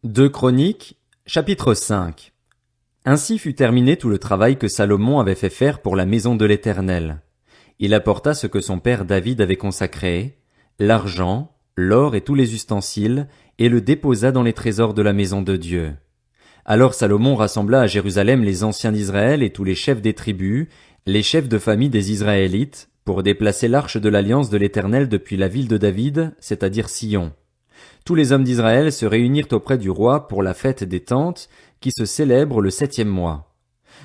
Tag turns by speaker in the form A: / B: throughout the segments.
A: Deux Chroniques, chapitre 5. Ainsi fut terminé tout le travail que Salomon avait fait faire pour la maison de l'Éternel. Il apporta ce que son père David avait consacré, l'argent, l'or et tous les ustensiles, et le déposa dans les trésors de la maison de Dieu. Alors Salomon rassembla à Jérusalem les anciens d'Israël et tous les chefs des tribus, les chefs de famille des Israélites, pour déplacer l'arche de l'alliance de l'Éternel depuis la ville de David, c'est-à-dire Sion. Tous les hommes d'Israël se réunirent auprès du roi pour la fête des tentes, qui se célèbre le 7e mois.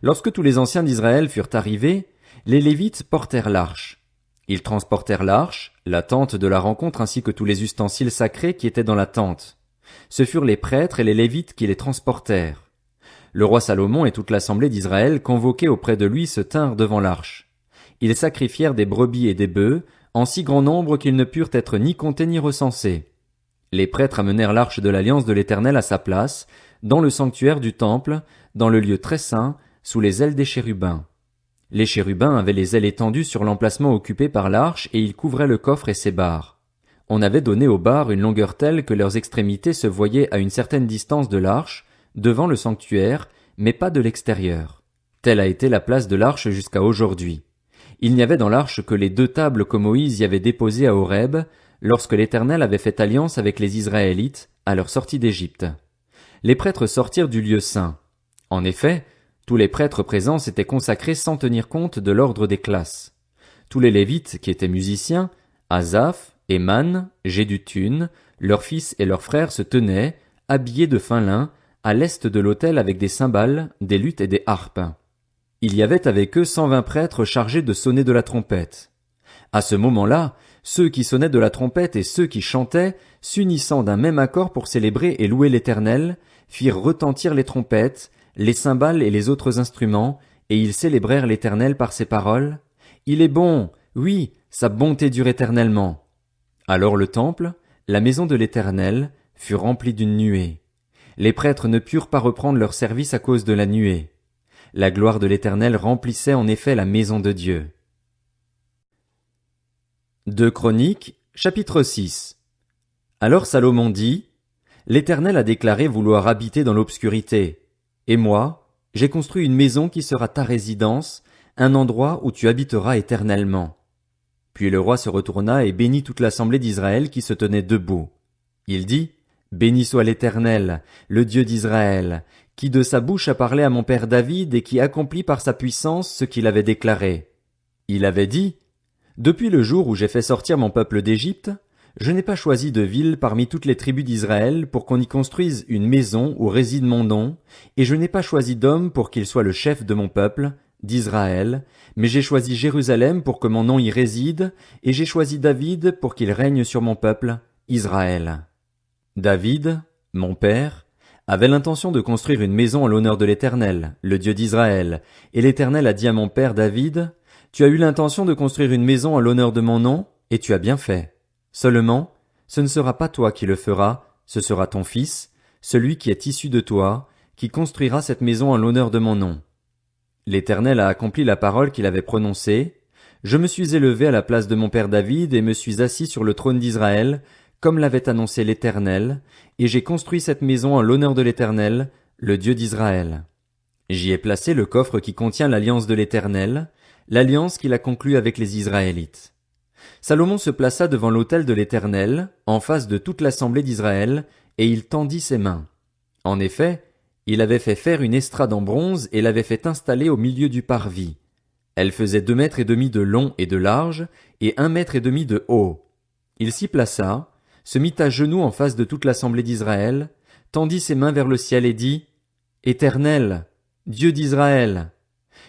A: Lorsque tous les anciens d'Israël furent arrivés, les Lévites portèrent l'arche. Ils transportèrent l'arche, la tente de la rencontre ainsi que tous les ustensiles sacrés qui étaient dans la tente. Ce furent les prêtres et les Lévites qui les transportèrent. Le roi Salomon et toute l'assemblée d'Israël convoqués auprès de lui se tinrent devant l'arche. Ils sacrifièrent des brebis et des bœufs, en si grand nombre qu'ils ne purent être ni comptés ni recensés. Les prêtres amenèrent l'arche de l'alliance de l'Éternel à sa place, dans le sanctuaire du temple, dans le lieu très saint, sous les ailes des chérubins. Les chérubins avaient les ailes étendues sur l'emplacement occupé par l'arche et ils couvraient le coffre et ses barres. On avait donné aux barres une longueur telle que leurs extrémités se voyaient à une certaine distance de l'arche, devant le sanctuaire, mais pas de l'extérieur. Telle a été la place de l'arche jusqu'à aujourd'hui. Il n'y avait dans l'arche que les 2 tables que Moïse y avait déposées à Horeb, lorsque l'Éternel avait fait alliance avec les Israélites, à leur sortie d'Égypte. Les prêtres sortirent du lieu saint. En effet, tous les prêtres présents s'étaient consacrés sans tenir compte de l'ordre des classes. Tous les Lévites qui étaient musiciens, Asaph, Éman, Jéduthun, leurs fils et leurs frères se tenaient, habillés de fin lin, à l'est de l'autel avec des cymbales, des luths et des harpes. Il y avait avec eux 120 prêtres chargés de sonner de la trompette. À ce moment-là, ceux qui sonnaient de la trompette et ceux qui chantaient, s'unissant d'un même accord pour célébrer et louer l'Éternel, firent retentir les trompettes, les cymbales et les autres instruments, et ils célébrèrent l'Éternel par ces paroles. Il est bon, oui, sa bonté dure éternellement. Alors le temple, la maison de l'Éternel, fut rempli d'une nuée. Les prêtres ne purent pas reprendre leur service à cause de la nuée. La gloire de l'Éternel remplissait en effet la maison de Dieu. Deux Chroniques, chapitre 6. Alors Salomon dit, l'Éternel a déclaré vouloir habiter dans l'obscurité. Et moi, j'ai construit une maison qui sera ta résidence, un endroit où tu habiteras éternellement. Puis le roi se retourna et bénit toute l'assemblée d'Israël qui se tenait debout. Il dit, béni soit l'Éternel, le Dieu d'Israël, qui de sa bouche a parlé à mon père David et qui accomplit par sa puissance ce qu'il avait déclaré. Il avait dit, depuis le jour où j'ai fait sortir mon peuple d'Égypte, je n'ai pas choisi de ville parmi toutes les tribus d'Israël pour qu'on y construise une maison où réside mon nom, et je n'ai pas choisi d'homme pour qu'il soit le chef de mon peuple, d'Israël, mais j'ai choisi Jérusalem pour que mon nom y réside, et j'ai choisi David pour qu'il règne sur mon peuple, Israël. David, mon père, avait l'intention de construire une maison en l'honneur de l'Éternel, le Dieu d'Israël, et l'Éternel a dit à mon père David, tu as eu l'intention de construire une maison en l'honneur de mon nom, et tu as bien fait. Seulement, ce ne sera pas toi qui le feras, ce sera ton fils, celui qui est issu de toi, qui construira cette maison en l'honneur de mon nom. L'Éternel a accompli la parole qu'il avait prononcée. Je me suis élevé à la place de mon père David et me suis assis sur le trône d'Israël, comme l'avait annoncé l'Éternel, et j'ai construit cette maison en l'honneur de l'Éternel, le Dieu d'Israël. J'y ai placé le coffre qui contient l'alliance de l'Éternel, l'alliance qu'il a conclue avec les Israélites. Salomon se plaça devant l'autel de l'Éternel, en face de toute l'assemblée d'Israël, et il tendit ses mains. En effet, il avait fait faire une estrade en bronze et l'avait fait installer au milieu du parvis. Elle faisait 2 mètres et demi de long et de large, et 1 mètre et demi de haut. Il s'y plaça, se mit à genoux en face de toute l'assemblée d'Israël, tendit ses mains vers le ciel et dit, Éternel, Dieu d'Israël,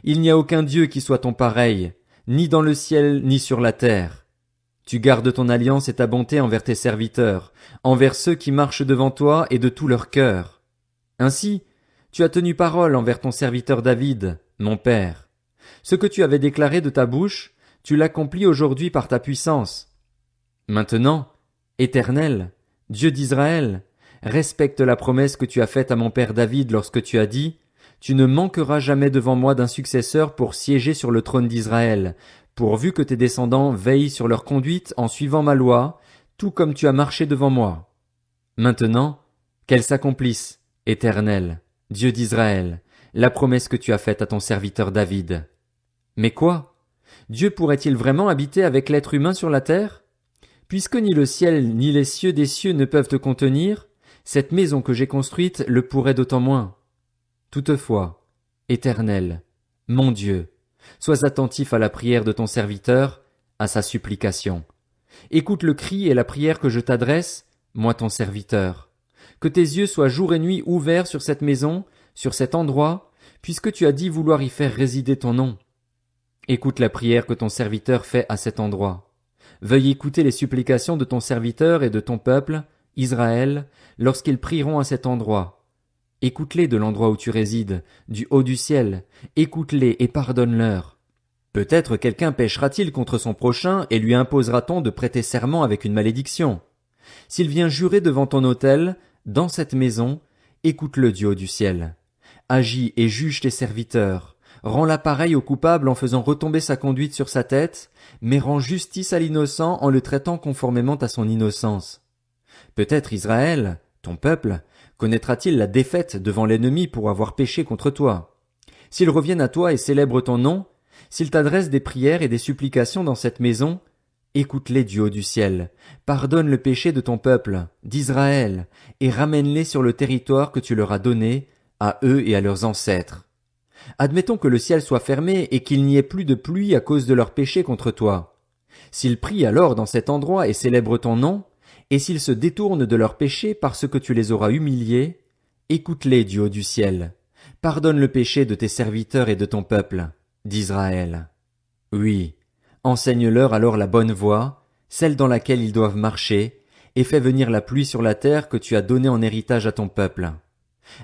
A: il n'y a aucun Dieu qui soit ton pareil, ni dans le ciel ni sur la terre. Tu gardes ton alliance et ta bonté envers tes serviteurs, envers ceux qui marchent devant toi et de tout leur cœur. Ainsi, tu as tenu parole envers ton serviteur David, mon père. Ce que tu avais déclaré de ta bouche, tu l'accomplis aujourd'hui par ta puissance. Maintenant, Éternel, Dieu d'Israël, respecte la promesse que tu as faite à mon père David lorsque tu as dit, tu ne manqueras jamais devant moi d'un successeur pour siéger sur le trône d'Israël, pourvu que tes descendants veillent sur leur conduite en suivant ma loi, tout comme tu as marché devant moi. Maintenant, Qu'elle s'accomplisse, Éternel, Dieu d'Israël, la promesse que tu as faite à ton serviteur David. Mais quoi? Dieu pourrait-il vraiment habiter avec l'être humain sur la terre? Puisque ni le ciel ni les cieux des cieux ne peuvent te contenir, cette maison que j'ai construite le pourrait d'autant moins. Toutefois, Éternel, mon Dieu, sois attentif à la prière de ton serviteur, à sa supplication. Écoute le cri et la prière que je t'adresse, moi ton serviteur. Que tes yeux soient jour et nuit ouverts sur cette maison, sur cet endroit, puisque tu as dit vouloir y faire résider ton nom. Écoute la prière que ton serviteur fait à cet endroit. Veuille écouter les supplications de ton serviteur et de ton peuple, Israël, lorsqu'ils prieront à cet endroit. Écoute-les de l'endroit où tu résides, du haut du ciel, écoute-les et pardonne-leur. Peut-être quelqu'un péchera-t-il contre son prochain et lui imposera-t-on de prêter serment avec une malédiction. S'il vient jurer devant ton autel, dans cette maison, écoute-le du haut du ciel. Agis et juge tes serviteurs. Rends-la pareille au coupable en faisant retomber sa conduite sur sa tête, mais rends justice à l'innocent en le traitant conformément à son innocence. Peut-être Israël, ton peuple, connaîtra-t-il la défaite devant l'ennemi pour avoir péché contre toi. S'ils reviennent à toi et célèbrent ton nom, s'ils t'adressent des prières et des supplications dans cette maison, écoute-les du haut du ciel, pardonne le péché de ton peuple, d'Israël, et ramène-les sur le territoire que tu leur as donné, à eux et à leurs ancêtres. Admettons que le ciel soit fermé et qu'il n'y ait plus de pluie à cause de leur péché contre toi. S'ils prient alors dans cet endroit et célèbrent ton nom, et s'ils se détournent de leur péché parce que tu les auras humiliés, écoute-les du haut du ciel. Pardonne le péché de tes serviteurs et de ton peuple, d'Israël. Oui, enseigne-leur alors la bonne voie, celle dans laquelle ils doivent marcher, et fais venir la pluie sur la terre que tu as donnée en héritage à ton peuple.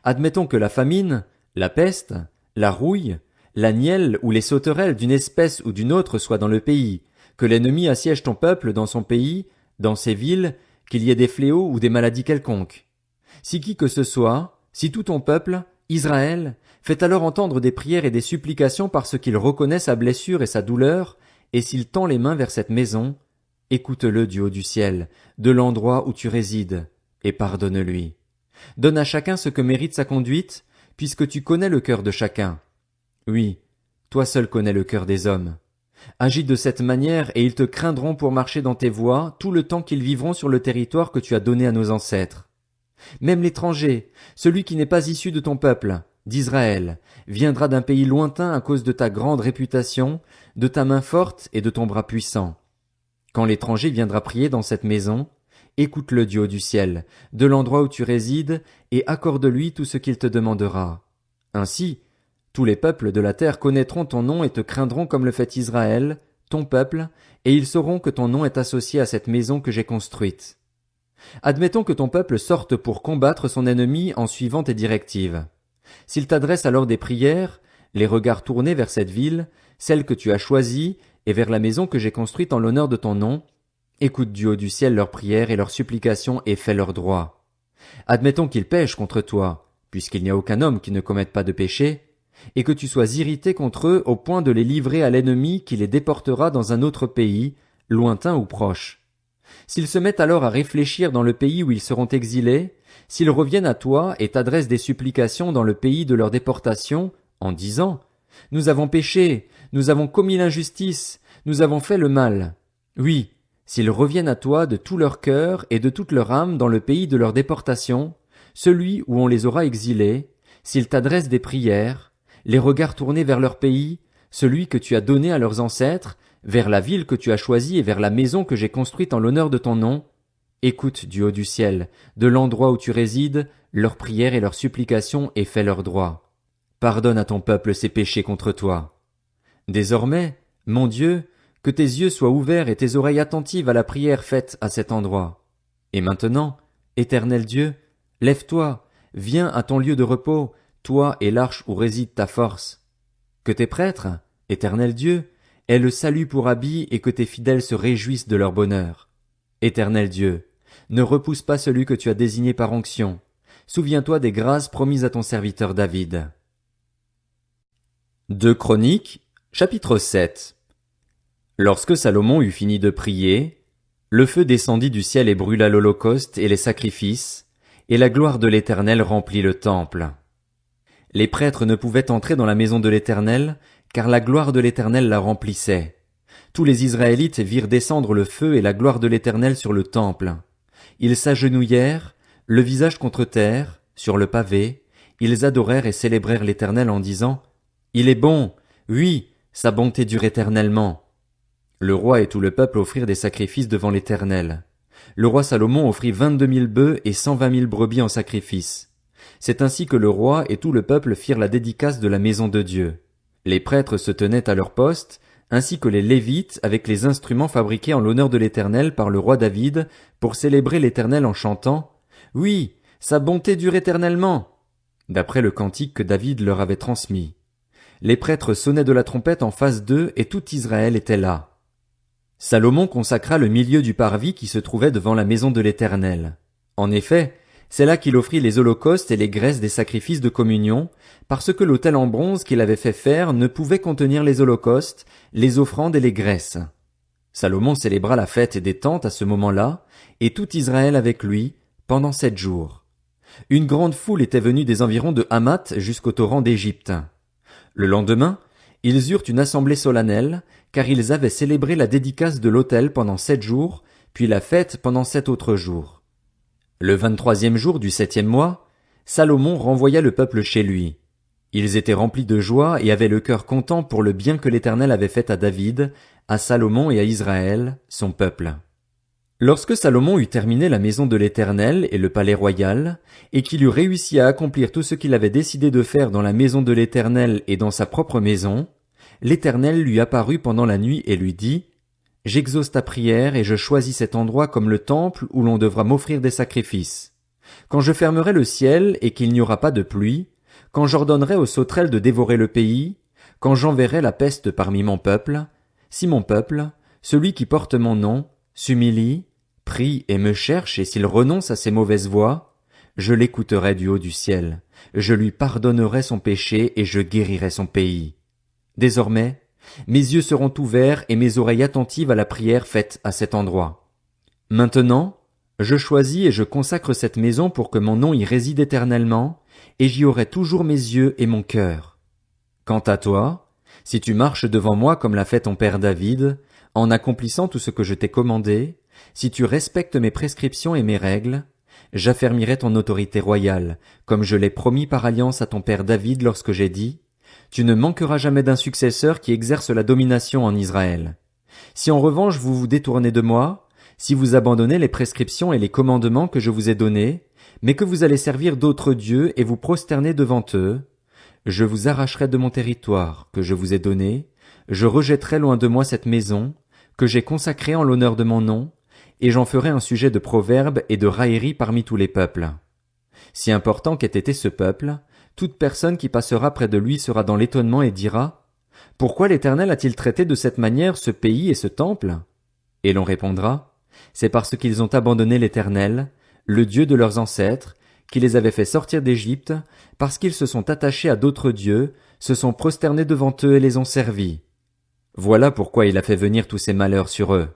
A: Admettons que la famine, la peste, la rouille, la nielle ou les sauterelles d'une espèce ou d'une autre soient dans le pays, que l'ennemi assiège ton peuple dans son pays, dans ses villes, qu'il y ait des fléaux ou des maladies quelconques. Si qui que ce soit, si tout ton peuple, Israël, fait alors entendre des prières et des supplications parce qu'il reconnaît sa blessure et sa douleur, et s'il tend les mains vers cette maison, écoute-le du haut du ciel, de l'endroit où tu résides, et pardonne-lui. Donne à chacun ce que mérite sa conduite, puisque tu connais le cœur de chacun. Oui, toi seul connais le cœur des hommes. Agis de cette manière et ils te craindront pour marcher dans tes voies tout le temps qu'ils vivront sur le territoire que tu as donné à nos ancêtres. Même l'étranger, celui qui n'est pas issu de ton peuple, d'Israël, viendra d'un pays lointain à cause de ta grande réputation, de ta main forte et de ton bras puissant. Quand l'étranger viendra prier dans cette maison, écoute-le du haut du ciel, de l'endroit où tu résides, et accorde-lui tout ce qu'il te demandera. Ainsi, tous les peuples de la terre connaîtront ton nom et te craindront comme le fait Israël, ton peuple, et ils sauront que ton nom est associé à cette maison que j'ai construite. Admettons que ton peuple sorte pour combattre son ennemi en suivant tes directives. S'il t'adresse alors des prières, les regards tournés vers cette ville, celle que tu as choisie, et vers la maison que j'ai construite en l'honneur de ton nom, écoute du haut du ciel leurs prières et leurs supplications et fais leur droit. Admettons qu'ils pêchent contre toi, puisqu'il n'y a aucun homme qui ne commette pas de péché, et que tu sois irrité contre eux au point de les livrer à l'ennemi qui les déportera dans un autre pays, lointain ou proche. S'ils se mettent alors à réfléchir dans le pays où ils seront exilés, s'ils reviennent à toi et t'adressent des supplications dans le pays de leur déportation, en disant « Nous avons péché, nous avons commis l'injustice, nous avons fait le mal ». Oui, s'ils reviennent à toi de tout leur cœur et de toute leur âme dans le pays de leur déportation, celui où on les aura exilés, s'ils t'adressent des prières, les regards tournés vers leur pays, celui que tu as donné à leurs ancêtres, vers la ville que tu as choisie et vers la maison que j'ai construite en l'honneur de ton nom, écoute du haut du ciel, de l'endroit où tu résides, leurs prières et leurs supplications et fais leur droit. Pardonne à ton peuple ses péchés contre toi. Désormais, mon Dieu, que tes yeux soient ouverts et tes oreilles attentives à la prière faite à cet endroit. Et maintenant, Éternel Dieu, lève-toi, viens à ton lieu de repos, toi et l'arche où réside ta force. Que tes prêtres, Éternel Dieu, aient le salut pour habit et que tes fidèles se réjouissent de leur bonheur. Éternel Dieu, ne repousse pas celui que tu as désigné par onction. Souviens-toi des grâces promises à ton serviteur David. 2 Chroniques, chapitre 7. Lorsque Salomon eut fini de prier, le feu descendit du ciel et brûla l'holocauste et les sacrifices, et la gloire de l'Éternel remplit le temple. Les prêtres ne pouvaient entrer dans la maison de l'Éternel, car la gloire de l'Éternel la remplissait. Tous les Israélites virent descendre le feu et la gloire de l'Éternel sur le temple. Ils s'agenouillèrent, le visage contre terre, sur le pavé, ils adorèrent et célébrèrent l'Éternel en disant: Il est bon, oui, sa bonté dure éternellement. Le roi et tout le peuple offrirent des sacrifices devant l'Éternel. Le roi Salomon offrit 22 000 bœufs et 120 000 brebis en sacrifice. C'est ainsi que le roi et tout le peuple firent la dédicace de la maison de Dieu. Les prêtres se tenaient à leur poste, ainsi que les Lévites avec les instruments fabriqués en l'honneur de l'Éternel par le roi David, pour célébrer l'Éternel en chantant: Oui, sa bonté dure éternellement, d'après le cantique que David leur avait transmis. Les prêtres sonnaient de la trompette en face d'eux et tout Israël était là. Salomon consacra le milieu du parvis qui se trouvait devant la maison de l'Éternel. En effet, c'est là qu'il offrit les holocaustes et les graisses des sacrifices de communion, parce que l'autel en bronze qu'il avait fait faire ne pouvait contenir les holocaustes, les offrandes et les graisses. Salomon célébra la fête des tentes à ce moment-là, et tout Israël avec lui, pendant 7 jours. Une grande foule était venue des environs de Hamath jusqu'au torrent d'Égypte. Le lendemain, ils eurent une assemblée solennelle, car ils avaient célébré la dédicace de l'autel pendant 7 jours, puis la fête pendant 7 autres jours. Le 23e jour du 7e mois, Salomon renvoya le peuple chez lui. Ils étaient remplis de joie et avaient le cœur content pour le bien que l'Éternel avait fait à David, à Salomon et à Israël, son peuple. Lorsque Salomon eut terminé la maison de l'Éternel et le palais royal, et qu'il eut réussi à accomplir tout ce qu'il avait décidé de faire dans la maison de l'Éternel et dans sa propre maison, l'Éternel lui apparut pendant la nuit et lui dit: J'exauce ta prière et je choisis cet endroit comme le temple où l'on devra m'offrir des sacrifices. Quand je fermerai le ciel et qu'il n'y aura pas de pluie, quand j'ordonnerai aux sauterelles de dévorer le pays, quand j'enverrai la peste parmi mon peuple, si mon peuple, celui qui porte mon nom, s'humilie, prie et me cherche, et s'il renonce à ses mauvaises voies, je l'écouterai du haut du ciel, je lui pardonnerai son péché et je guérirai son pays. Désormais, mes yeux seront ouverts et mes oreilles attentives à la prière faite à cet endroit. Maintenant, je choisis et je consacre cette maison pour que mon nom y réside éternellement, et j'y aurai toujours mes yeux et mon cœur. Quant à toi, si tu marches devant moi comme l'a fait ton père David, en accomplissant tout ce que je t'ai commandé, si tu respectes mes prescriptions et mes règles, j'affermirai ton autorité royale, comme je l'ai promis par alliance à ton père David lorsque j'ai dit: Tu ne manqueras jamais d'un successeur qui exerce la domination en Israël. Si en revanche vous vous détournez de moi, si vous abandonnez les prescriptions et les commandements que je vous ai donnés, mais que vous allez servir d'autres dieux et vous prosterner devant eux, je vous arracherai de mon territoire que je vous ai donné, je rejetterai loin de moi cette maison, que j'ai consacrée en l'honneur de mon nom, et j'en ferai un sujet de proverbe et de raillerie parmi tous les peuples. Si important qu'ait été ce peuple, toute personne qui passera près de lui sera dans l'étonnement et dira: Pourquoi l'Éternel a-t-il traité de cette manière ce pays et ce temple? Et l'on répondra: C'est parce qu'ils ont abandonné l'Éternel, le Dieu de leurs ancêtres, qui les avait fait sortir d'Égypte, parce qu'ils se sont attachés à d'autres dieux, se sont prosternés devant eux et les ont servis. Voilà pourquoi il a fait venir tous ces malheurs sur eux.